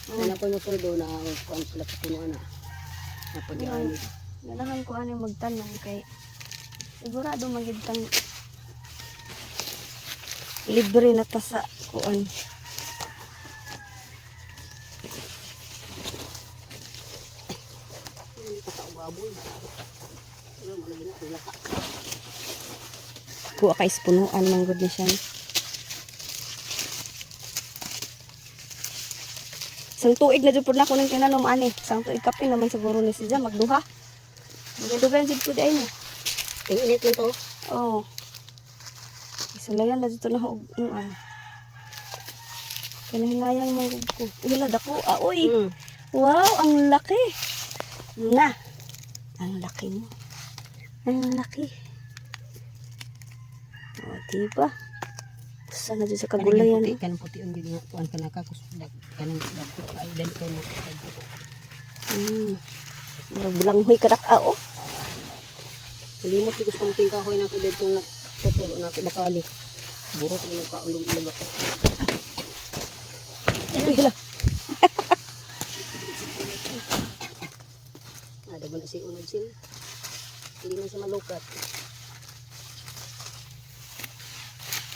Nanapoy mo pero doon na kuan sila sa puno na. Napod yan. Ganahan ko ano magtanong kay sigurado magitang libre na ta sa kuan. Kuha kay punuan man gud na siya. Sang tuig na jud pud nako nang tinanom ani. Sang tuig kape naman siguro ni siya magduha. Magdugan jud pud ay ni. Ang init nito. Oh. Isulayan na dito na og ano. Kinahinayang mo ko. Wala dako. Oy. Wow, ang laki. Na. Ang laki mo. Ang laki. O, diba? Sana dyan sa kagulayan. Kanang puti ang gini nga. Kuan ka nakakusulag. Kanang dako ka ay dali ko na. Bulanghoy kadak ao. Limot ko sa pang kahoy na ko dito na tuturo na ko makali. Burot mo ka ulong-ulong ako. Wala. Ada ba na si unod sila? Hindi na siya malukat.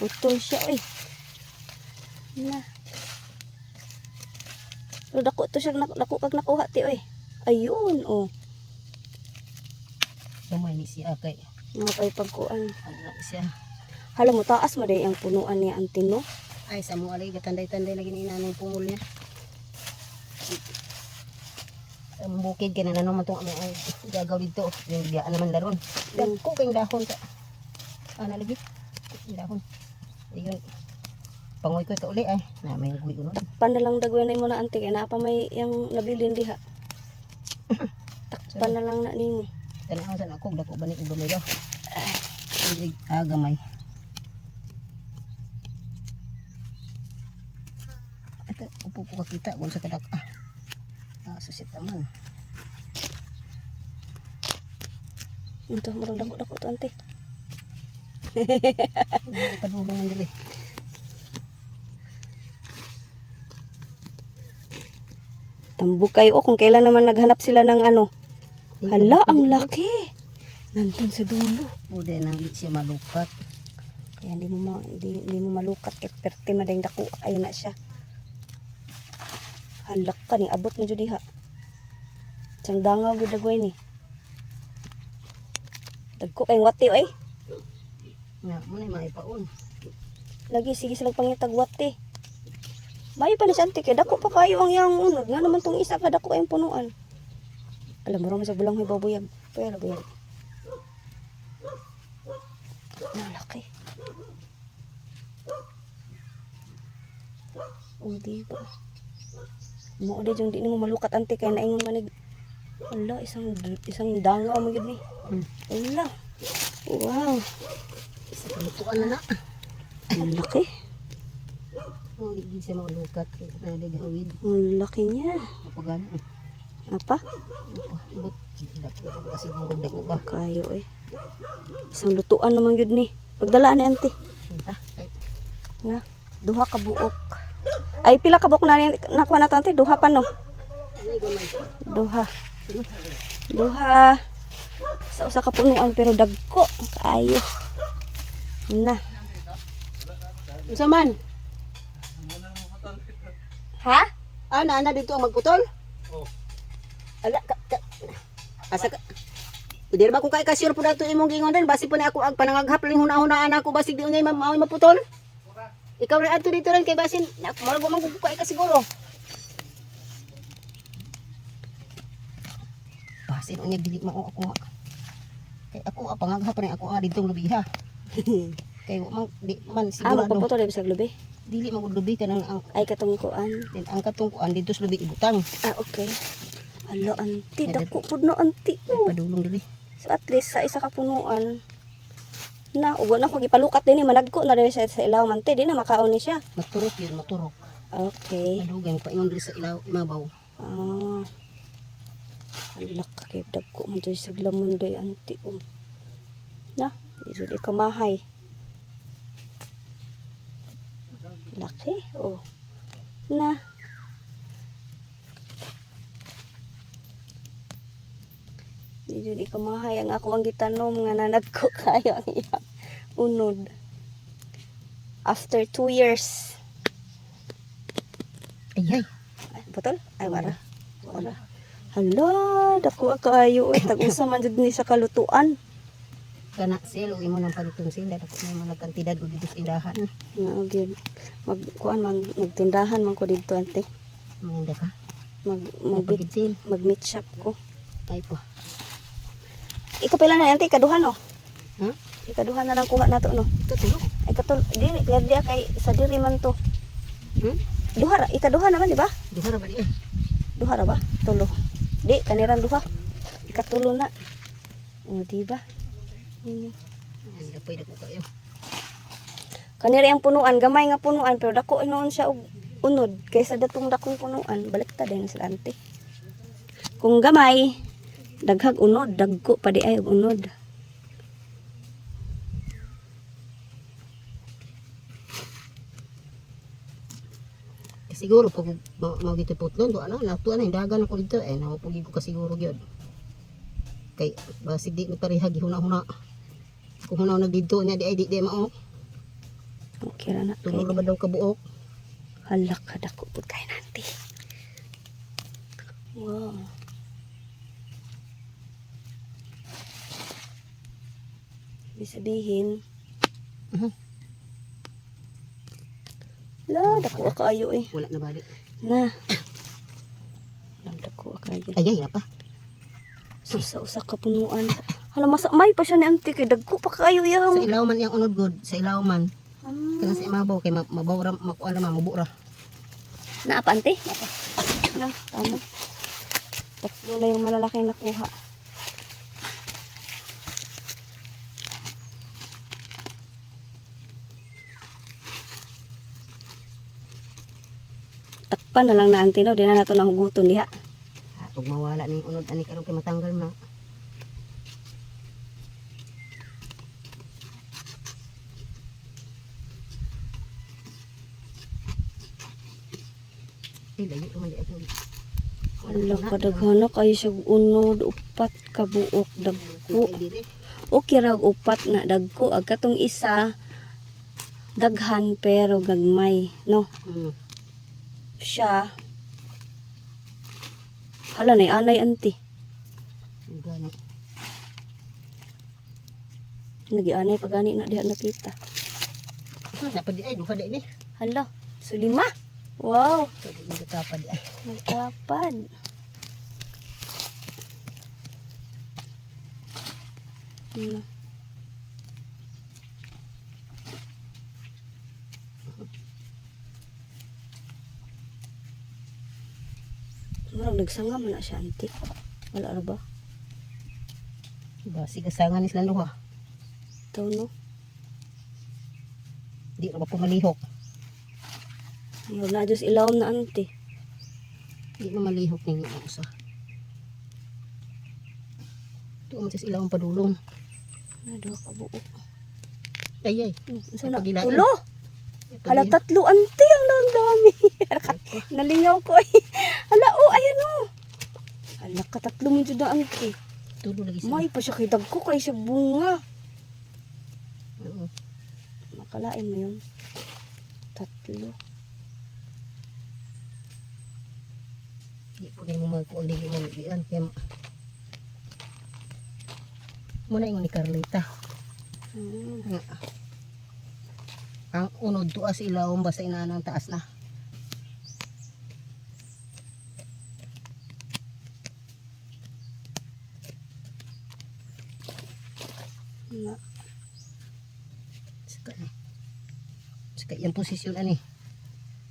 Putol siya eh. Na. Pero dako to siya dako kag nakuha ti oy. Ayun oh. Gamay ni siya kay. Mga pay pagkuan. Ano siya. Hala mo taas mo day ang punuan niya antino. Ay sa mo alay gatanday-tanday na gininanong pumul niya. Ang bukid kay nanano man tong ay gagaw dito. Yung diya naman daron. Dagko kay dahon ka. Ana lagi. Dahon. Ayun. Pangoy ko ito uli ay. Na may guwi uno. Takpan na lang dagway na mo na ante kay na pa may yang nabilin diha. Takpan na lang na nimo. Tanaw sa ako dako ba ni gamay daw. Gamay. Ito upo ko kita kung sa kadak. Susit naman. Ito murag dako-dako to ante. Padulong ang dili. Tambok kayo kung kailan naman naghanap sila ng ano. Hala, ang laki. Nandun sa dulo. Bude nang di siya malukat. Kaya hindi mo malukat kay perte madayang dako ay na siya. Halak ka ni abot mo jud diha. Sang dangaw gud dagway ni. Dagko kay wati oy. Nga mo ni maipaon. Lagi sige sila pangitag wati. May pa ni santi kay dako pa kayo ang yang unod nga naman tong isa ka dako ay punuan. Alam mo ron sa bulanghoy babuyag. Pero buyag. Nalaki. Oh, diba? Mo di jung di mo malukat ante kay naingon manig. Ala, isang dangaw mo yun ni. Ala. Wow. Isa palutuan na na. Ang laki. Oh, di siya malukat kay gawid. Ang laki niya. Pagan. Apa? But kasi gugod dako ba. Kayo eh. Isang lutuan naman yun ni. Pagdala ni ante. Nga. Duha ka buok. Ay, pila ka buok na nakuha na ante? Duha pa no? Duha. Duha. Sa usa ka punuan pero dagko. Kayo. Na. Unsa man? Ha? Ana dito ang magputol? Oh. Ala asa ka. Pwede ba ko kay kasir po dato imong gingon din basi po ni ako ag panangaghap lang hunahunaan ako basig di unyay maoy maputol. Ikaw rin adto dito rin kay basin murag man ko kay ka siguro. Basin unya dili mao ako nga. Kay ako pangaghap rin ako dito lubiha. Kay man di man siguro magpaputol dito sa lubi. Dili maglubi kanang ang ay katungkuan. Then ang katungkuan dito sa lubi ibutang. Ah, okay. Alo, anti. Dako po no, anti. Padulong dili. So, at least, sa isa ka punuan, na, ugo na kung ipalukat din, managko na rin sa ilaw, mante, di na makaon ni siya. Maturok yun, maturok. Okay. Madugang pa ingon dili sa ilaw, imabaw. Ah. Alak ka kay dagko man dyan sa glamon day, anti. Na, iso di kamahay. Laki, oh. Na. Di di kamahay ang ako ang gitanom nga nanad ko kayo ang iyang unod. After 2 years. Ay. Ay, botol? Ay, wala. Wala. Hala, dako kayo. Tag-usa man jud ni sa kalutuan. Kana sel imo nang palitong sila dako na mo nagkantidad ug dito sa ilahan. Nga gyud. Magtindahan man ko dito ante. Maganda ka. Mag meet shop ko. Ay po. Ikaw pila na ante kaduha no? Ha? Ikaduha na lang kuha nato no. Tutulo. Ay katul dili kaya kay sa diri man to. Duha ra ikaduha naman di ba? Duha ra ba di? Duha ra ba? Tulo. Di kanirang duha. Ikatulo na. O di ba? Ay, pwede ko kayo. Kanira ang punuan, gamay nga punuan pero dako inoon siya og unod kaysa datong dakong punuan, baliktad din sa ante. Kung gamay, daghag unod, dagko pa di ay og unod. Siguro pag mau dito putlon do ano natuan na dagan ako dito eh napugi ko ka siguro gyud. Kay basig di pareha gihuna-huna. Kung hunaw na dito nya di ay di mao. Okay ra na. Tulo ba daw ka buok? Hala ka dako pud kay nanti. Wow. Ibig sabihin, la, dako kayo eh. Wala na balik. Na. Lang dako kayo. Ay pa. Usa ka punuan. Hala may pa siya ni auntie kay dagko pa kayo Sa yang. ilaw man yang unod good, sa ilaw man. Kana sa imabaw kay mabawra makuan na mabura. Na apa auntie? Na, tama. Tatlo na yung malalaking nakuha. Takpan na lang na auntie no, di na nato nahuguton diha. Pag mawala ning unod ani karon kay matanggal na. Ay layo man di ako. Hala kadaghana kayo siya unod upat ka buok dagko. Okay ra og upat na dagko ag katong isa daghan pero gagmay no. Siya hala na anay auntie. Gani. Nagi-anay pagani na diha nakita. Dapat di ay duha di ni. Hala, so 5. Wow, Hindi tapad di ay. nagkapad. Marag nagsanga man na siya auntie. Wala ra ba? Ba sigasangan ni sila duha. Ito no. Di ra ba pumalihok. Marag na Diyos ilawom na auntie. Di na malihok ning usa. Tuon sa ilawong padulong. Na duha ka buok. Ay. Sana Pagilain. tulo. Hala 3 auntie ang lang dami. Nalingaw ko eh. Hala ayan oh. Hala ka 3 mo jud ang auntie. Tulo lagi sila. May pa siya kay dagko kay siya bunga. Oo. Makalain mo yun. 3. Di po na yung magkuang dili mo lian. Kaya muna yung ni Carlita. Ang unod tuas ilawom basta inanang taas na. Na. Saka yung posisyon ani.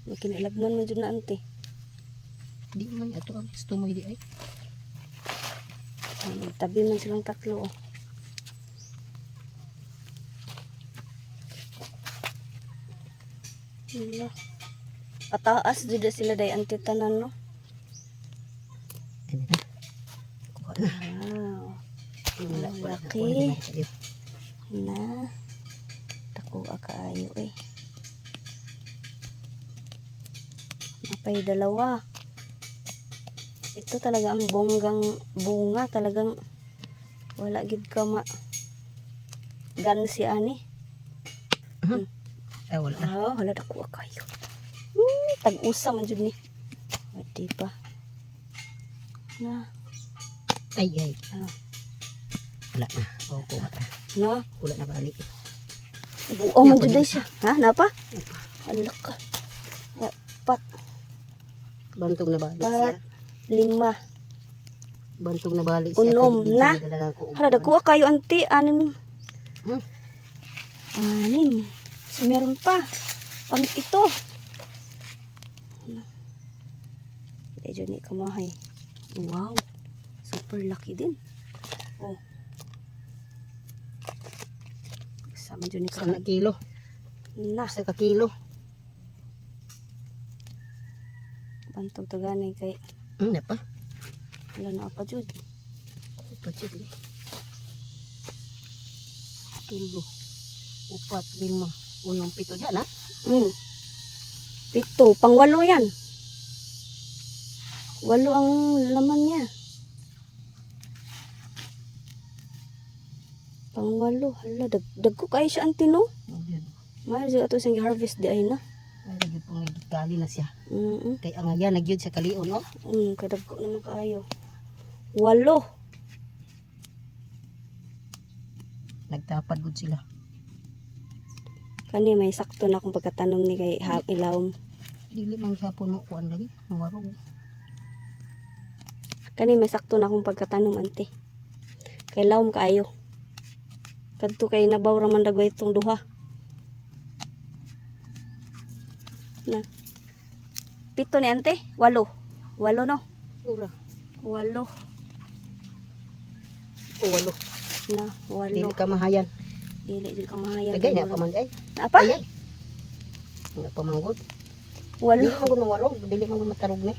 Makinilagman mo dyan na auntie. Di man ato ang gusto mo di ay. Tabi man silang 3 oh. Hala. Pataas dito sila day auntie tanan no. Ano na? Kuha na. Wow. Wala Laki. na. Na. Tako kaayo eh. Napay 2. Ito talaga ang bonggang bunga. Talagang Wala gid ka ma gan si ani. Ay, wala na. Ah, wala dako kayo. Tag-usa man jud ni. Di pa. Na, Ay, ay. Ah. Wala na. Oo, kuha ta. na. Wala na balik. Buo man jud siya. Ha, napa? Alak ka. Pat, Bantog na balik siya. 5. Bantog na balik siya. Unom Kaya na. dinadala ko. Hala, dako kayo anti. 6. Hmm? 6. So, meron pa. Pang ito. Medyo ni kamahay. Wow. Super lucky din. Oh. Sama dyan ni Sana kamahay. kilo. Na. Sa ka kilo. Bantog tagani kay. Na pa. Wala na apa dyan. Pachit ni. Kilo. 4, 5. Unong 7 dyan ha. 7. Pang 8 yan. 8 ang laman niya. Pang 8. Hala, dagko kayo siya anti no? Mahal siya ito siyang harvest di ay na. Ay, lagi pong nagkali na siya. Mm. Kay ang agyan, nagyod sa kalion, no? Kadagko naman kayo. 8. Nagtapad gud sila. Kani may sakto na akong pagkatanom ni kay ilawom. Dili man sapon mo kuan lagi, marong. Kani may sakto na akong pagkatanom ante. Kay lawom kaayo. Kadto kay nabaw ra man dagway itong duha. Na. 7 ni ante, 8. 8 no. Ura. 8 O walo. na 8. Dili ka mahayan. Dili jud kamahayan. Tagay na pa man ay. Apa? Ay. Nga pa manggod. 8. Dili man gud mawalo, dili man gud matarog ni.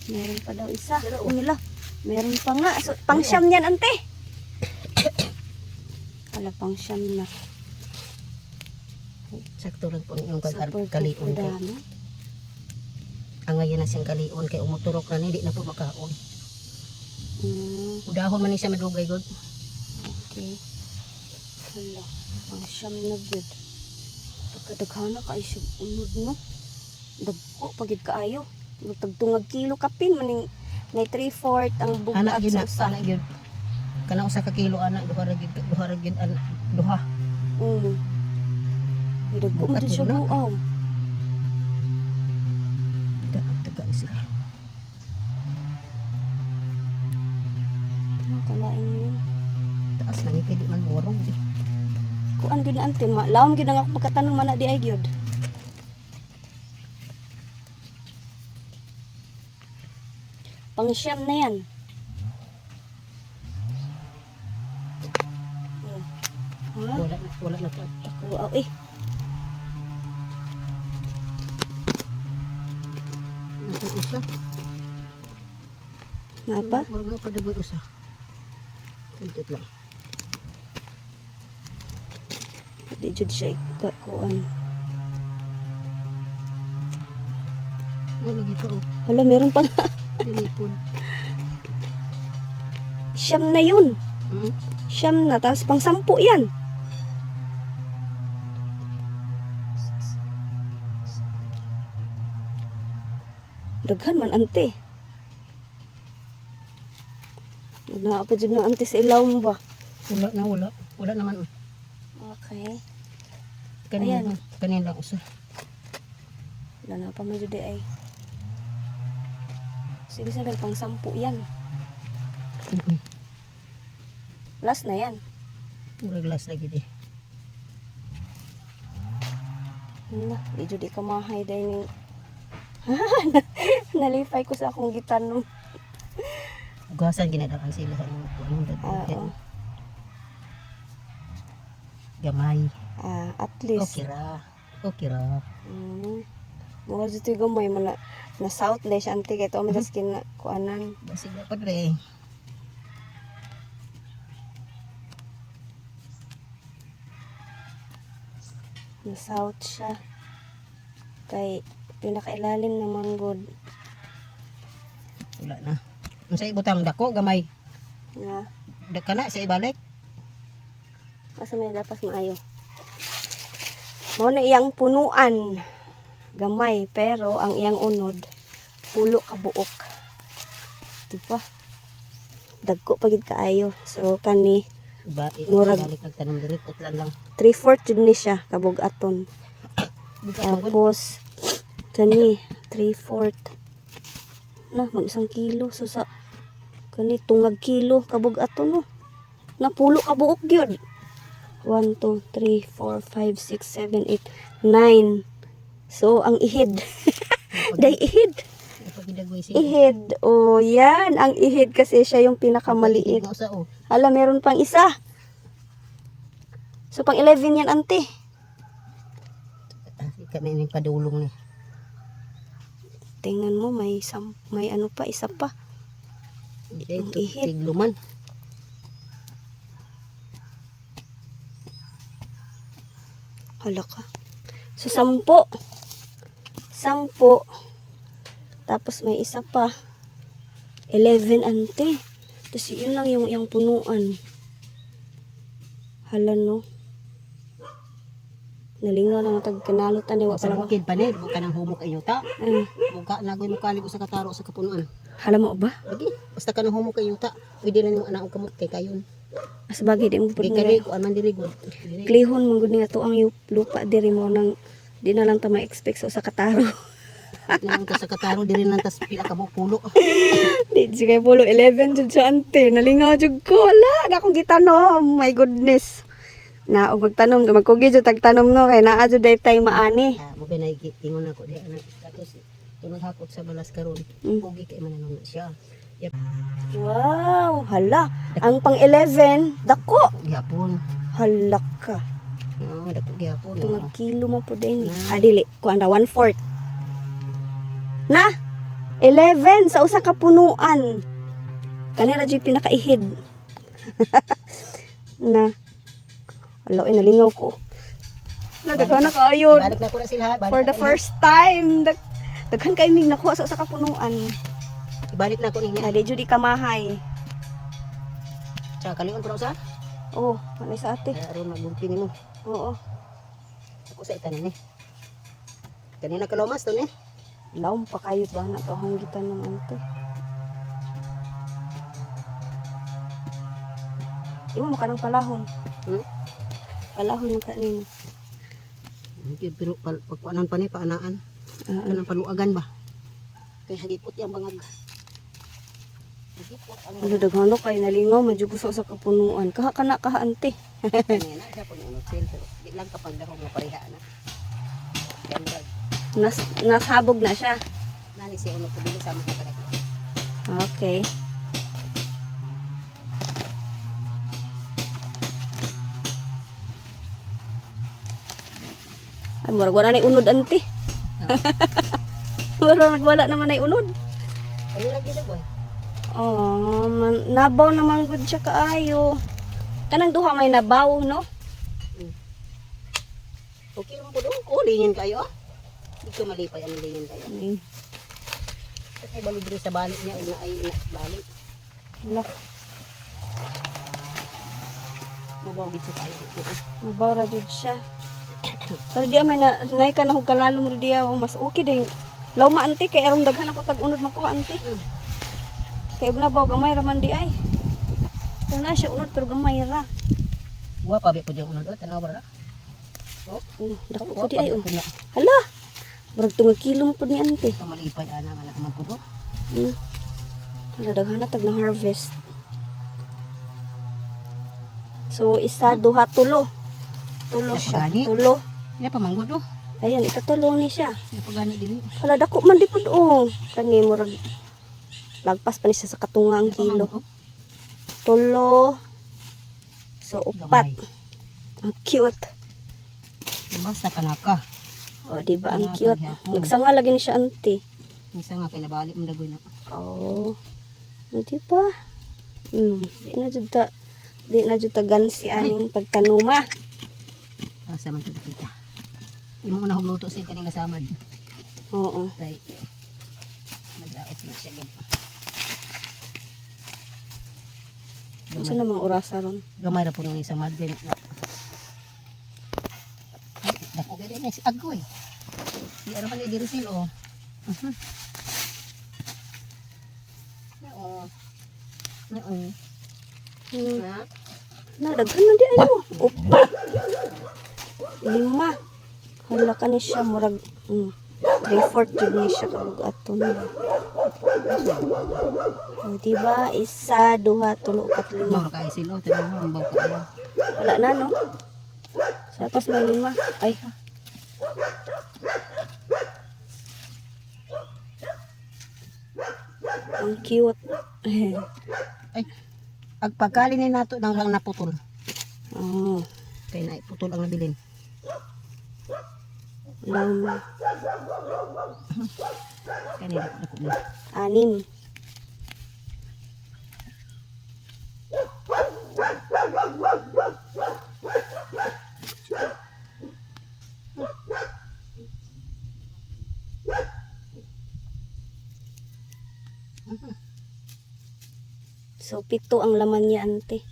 Meron pa daw isa. Pero, Nila. Meron pa nga. So, pang siyam yan, ante. Wala pang siyam na. Sakto lang po yung Super kalion kay. dami. Ang ngayon na siyang kalion kay umuturok na ni di na po makaon. Udahon man ni siya madugay gud. Okay. Wala. Pang siyam na good. Pagkadaghan na kayo siya unod no. Dagko pagid kaayo. Tagtungag kilo kapin maning may 3/4 ang Anak bugat gyud sa na, usa. anak gyud. Kana usa ka kilo anak duha ra gyud duha. Dagko mo Bugat din siya yun na. buaw. Taga siya. Kalain mo yun. Taas na ni kay di man morong. Kuan gid na ante, lawom gid nga ako pagkatanong man na di ay gyud. Pang siyam na yan. Ha? Wala na pa. Wow, Nasa usa. Napa? Wala pa dagoy usa. Kuntit lang. Di jud siya kuan. Wala gito oh. Hala, meron pa nga. Dilipon. Siyam na yun. Siyam na, tapos pang 10 yan. Daghan man ante. Wala pa dyan na ante sa ilaw mo ba? Wala na wala. Wala naman. Okay. Kanina Ayan. lang. Kanina lang usa. Wala na pa man dyan ay. Sige sabihin, pang 10 yan. Last na yan. Pura glass lagi di. Hala, di jud di ka mahay dahil nalipay ko sa akong gitanong. Ugasan ginadakan sila sa imong kuan Oo. gamay. At least. Okay ra. Okay ra. Mga dito yung gamay, na south na siya, ante, kaya ito may skin na kuanan. Basig na padre. Na south siya. Kay, pinakailalim na manggod. Wala na. Unsay ibutang dako gamay. Nga. Dak kana sa ibalik. Asa may dapas maayo. Mao na iyang punuan. Gamay pero ang iyang unod pulo ka buok. Diba? Dagko pagid kaayo. So kani Ba, Murag- ibalik nagtanong diri utlan lang. 3/4 jud ni siya kabug-aton. Tapos kani 3/4 na mag 1 kilo so sa kani tungag kilo kabug-aton no. Napulo ka buok gyud. 1 2 3 4 5 6 7 8 9. So ang ihid. Day ihid. Pagidagway siya. Ihid. Oh, yan ang ihid kasi siya yung pinakamaliit. Mo sa o. Hala, meron pang isa. So pang 11 yan, ante. Kami ning padulong ni. Tingnan mo, may ano pa, isa pa. Ito ihit. tigluman. Hala ka. So 10. 10. Tapos may isa pa. 11, ante. Tapos yun lang yung punuan. Hala, no. Nalingaw na matag kanalutan. Di, Sa wala bukid pa ni, buka nang humok ayo ta. Ah, Buka na goy mukalig sa kataro sa kapunuan. hala mo ba? Lagi, basta ka nang humok ayo ta. Pwede na nimo anak og kamot kay kayon. As bagay, di mo Kay pud kani ko man diri gud. klihon mong gud nga to ang lupa diri mo nang di na lang ta ma-expect sa kataro. Nang ka sa kataro diri nang tas pila ka pulo. Di sige pulo 11 jud sa ante. Nalingaw jud ko. Wala, na akong gitanom. My goodness. Na og magtanom, magkugi jud tagtanom no kay naa jud day tay maani. Mo binay ingon ako di anak status tunod hakot sa balas karon. Pugi kay man na siya. Yep. Wow, hala. Ang pang 11, dako. Gihapon. Hala ka. Dako gihapon. Tungag kilo mo po din. Dili, kuan ra 1/4. Na 11 sa usa ka punuan. Kanira jud pinakaihid. Na alo nalingaw ko. Nagdaghan na kayo. Balik na ko na sila. For the first time. Daghan kay mig nakuha sa usa ka punuan. Ibalik na ko niya. Dili jud ikamahay. Tsaka kalion ko na usa. Oh, manay sa ate. Aron magbunti nimo. Oo. Ako sa itanan ni. Kanina kalomas to ni. Laom pa kayo ba na to hanggitan ng ante. Imo mo kanang palahon. Palahon mo kanin. Pero pagkuanan pa ni paanaan. Kanang paluagan ba? Kay hagipot yang bangag. Hagipot ang Ano daghano kay nalingaw majuguso sa kapunuan. Kaha kana kaha ante. kanina siya po ng hotel pero di lang kapag dako nga pareha na. Ganda. Nasabog na siya. Nani siya uno pabili sa mga talaga. Okay. Ay, murag wala na unod ante. Wala naman ay unod. Ano lagi na boy? Oh, nabaw naman gud siya kaayo. Kanang duha may nabaw, no? Okay lang po doon. Oh, lingin kayo ah. Hindi ko malipay ang lingin kayo. Kasi balik din sa balik niya. Una ay balik. Wala. Mabawagit siya tayo. Nabaw ra jud siya. Pero di may nay ka na hug kalalom ro diya, mas okay din. Law ma ante kay aron daghan ako tag unod makuha ante. Kay nabaw gamay ra man di ay. Kung na siya unod pero gamay ra. Wa pa ba po dyan unod. Tanaw ba na? Dako ko di ay. Hala. Murag tungag kilo mo pud ni ante. Ito malipay ana nga naman po doon. Hala daghan na tag na harvest. So isa, duha, tulo. Tulo siya. Napagani? Tulo. Hindi pa manggod oh. Ayan, ikatulo ni siya. Napagani din. Hala dako man di pud oh. Kani murag lagpas pa ni siya sa katungang kilo. Tulo. So upat. Ang cute. Basta kanaka. O, di ba ang cute? Nagsanga lagi ni siya ante. Misa nga kinabalik mo dagoy na. Oh. Di ba? Di na jud ta gansi aning pagtanuma. Asa man ito kita. Imo na hugluto siya kaning kasamad. Oo. Right. Naglaot na siya. Sa namang orasa ron. Gamay ra po nung isang madbin. Dako gani na si Agoy. Di ara man ni Dirsil oh. Oo. Oo. Na. Daghan na di ayo. Upa. 5. Hala ka ni siya murag 3/4 jud ni siya kabug aton. O diba? 1, 2, 3, 4, 5. Mao kay silo tanong mo ang baw ka. Wala na no. Sa atas may 5. Ay. Ang cute. Ay. Ag pagkali ni nato nang lang naputol. Oh. Kay na putol ang nabilin. Lama. Kanila dako na. 6. So, 7 ang laman niya, ante.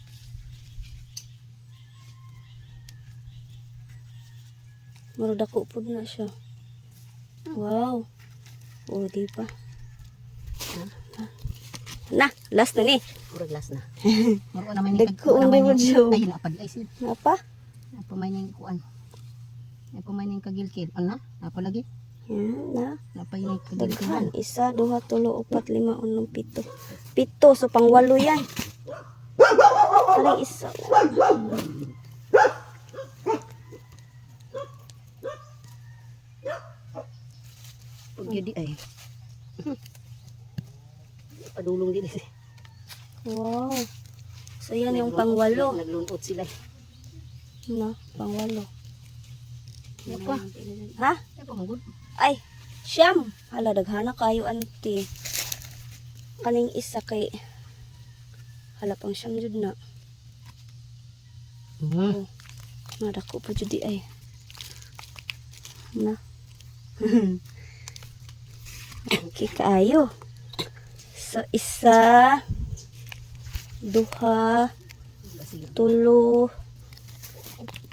Maro dako pud na siya. Wow. Oh, di ba? Na, last na ni. Murag last na. Muro naman ni Dagko ang bawod siya. Ay napad ay sid. Apa? Napamay ning kuan. Napamay ning kagilkid. Ano? Napalagi. Yan na. Napay ning Daghan. kagilkid. 1, 2, 3, 4, 5, 6, 7. 7. So, pang 8 yan. Aling isa. Pag yun di ay. Padulong din eh. Wow. So, yan yung pang 8. Naglunot sila. Na, pang 8. Ano pa? Ha? Ay pamagod. Ay, siyam. Hala, daghana kayo, ante. Kaning isa kay... Hala, pang siyam jud na. Madako pa jud di ay. Na. Okay, kaayo. So, 1, 2, 3, 4, 5, 6, 7,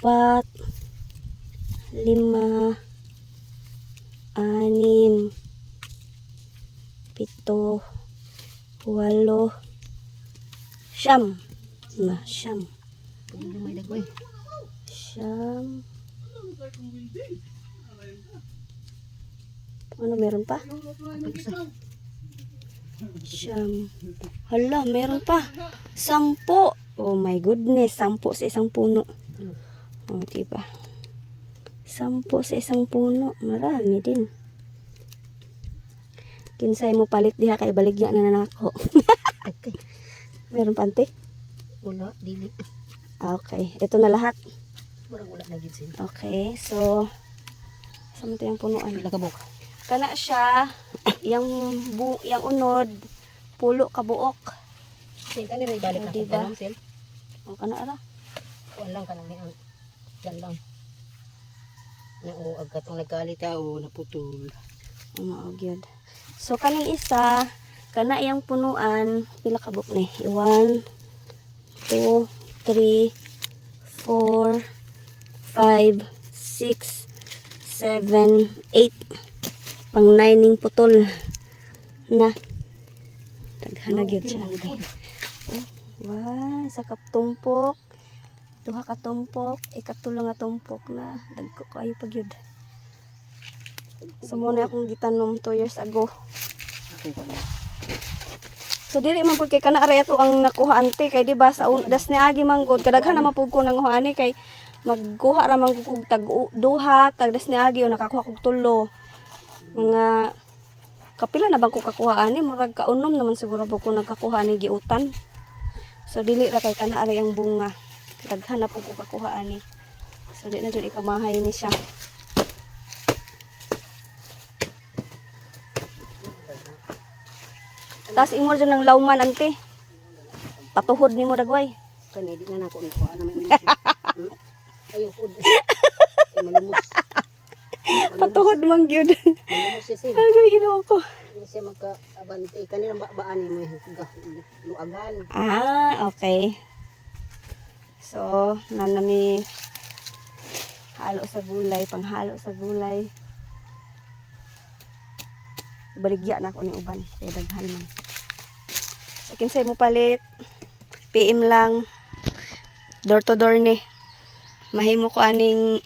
8, 9, na, siyam. Pag yun may dagoy. Siyam. Ano, meron pa? Pag isa. Siyam. Hala, meron pa. 10. Oh my goodness, 10 sa isang puno. Oh, diba? 10 sa isang puno. Marami din. Kinsay mo palit diha kay baligya na nanako. Okay. Meron pa, ante? Wala. Dili. Okay, ito na lahat. Wala na gid sila. Okay, so saan ito yung punuan? Wala ka buk. Kana siya, yung unod, pulo kabuok. Sin kanira ibalik Oh, ako diba? kanang sel. O kana ara? Kuan lang kanang niang. Yan lang. Na o agkatong nagkalita o naputol. Mao gyud. So kaning isa, kana iyang punuan, pila ka buok ni? 1 2 3 4 5 6 7 8. Pang 9 ning putol. Na. Daghana gyud siya. Wow, isa ka tumpok. Duha ka tumpok, ikatulo nga tumpok na dagko kayo pag yun. So muna akong gitanom 2 years ago. So dili man pud kay kana aray ato ang nakuha ante kay di ba sa das ni agi manggod kadaghan na mapud ko nang ani kay magkuha ra man ko tag duha tag das ni agi o nakakuha kog 3. Mga kapila na bang ko kakuha ani murag kaunom naman siguro po ko nagkakuha ni giutan. So dili ra kay kana aray ang bunga. Daghan na po ko kakuha ani. So di na jud ikamahay ni siya. Tas imo dyan ng lawman, ante. Patuhod ni mo dagway. Kani di na nako ni kuan naman. Ayo food. Malumos. Patuhod man gyud. Malumos siya sin. Ay, ginawa ko. Hindi siya magka-abante. Kanina baan mo yung luagan. Ah, okay. So, nanami halo sa gulay, panghalo sa gulay. Baligya na ako ni uban, kaya daghan man. So, kinsay mo palit, PM lang, door to door ni. Mahimo ko aning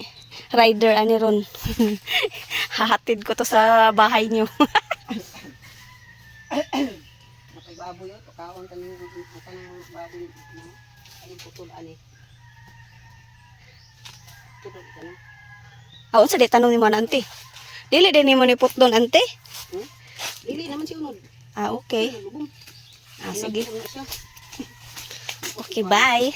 rider ani ron. Hahatid ko to sa bahay nyo. Napay baboy yun, pagkaon tanong baboy na, ay putol ani. Putol ka na. Aon sa di tanong ni mo na, ante. Dili din ni mo ni put doon, ante. Hmm? Dili naman siya unod. Ah, okay. Lubong. Ah, sige. Siya. Okay, bye.